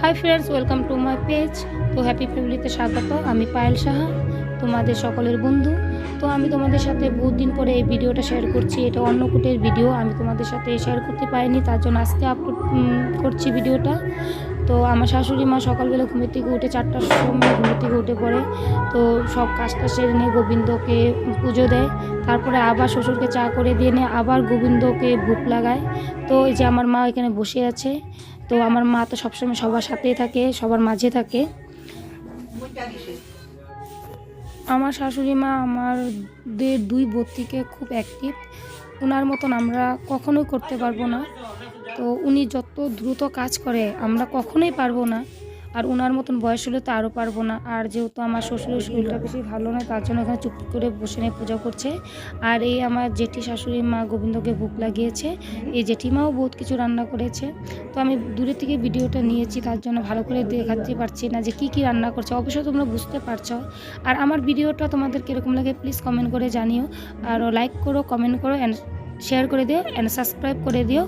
Hi friends, welcome to my page. তো happy ফ্যামিলিতে স্বাগত। আমি পায়েল সাহা, তোমাদের সকলের বন্ধু। তো আমি তোমাদের সাথে বহুত দিন পরে এই ভিডিওটা শেয়ার করছি। এটা অন্নকূটের ভিডিও, আমি তোমাদের সাথে শেয়ার করতে পারিনি, তার জন্য আজকে আপলোড করছি ভিডিওটা। তো আমার শাশুড়ি মা সকালবেলা ঘুমের থেকে উঠে 4টার সময় ঘুমের থেকে উঠে পড়ে। তো সব কাজটা সেরে নিয়ে গোবিন্দকে পুজো দেয়, তারপরে আবার শ্বশুরকে চা করে দিয়ে নিয়ে আবার গোবিন্দকে ভোগ লাগায়। তো এই যে আমার মা এখানে বসে আছে। তো আমার মা তো সবসময় সবার সাথেই থাকে, সবার মাঝে থাকে। আমার শাশুড়ি মা আমাদের দুই বোনকে খুব অ্যাক্টিভ। ওনার মতন আমরা কখনোই করতে পারবো না। তো উনি যত দ্রুত কাজ করে আমরা কখনোই পারবো না। আর ওনার মতন বয়স হলে তো আরও পারবো না। আর যেহেতু আমার শ্বশুরের শরীরটা বেশি ভালো নয়, তার জন্য এখানে চুপ করে বসে নিয়ে পূজা করছে। আর এই আমার জেঠি শাশুড়ি মা গোবিন্দকে ভোগ লাগিয়েছে। এই জেঠিমাও বহুত কিছু রান্না করেছে। তো আমি দূরে থেকে ভিডিওটা নিয়েছি, তার জন্য ভালো করে দেখাতে পারছি না যে কী রান্না করছে। অবশ্যই তোমরা বুঝতে পারছো। আর আমার ভিডিওটা তোমাদের কীরকম লাগে প্লিজ কমেন্ট করে জানিও। আর লাইক করো, কমেন্ট করো, অ্যান্ড শেয়ার করে দিও, অ্যান্ড সাবস্ক্রাইব করে দিও।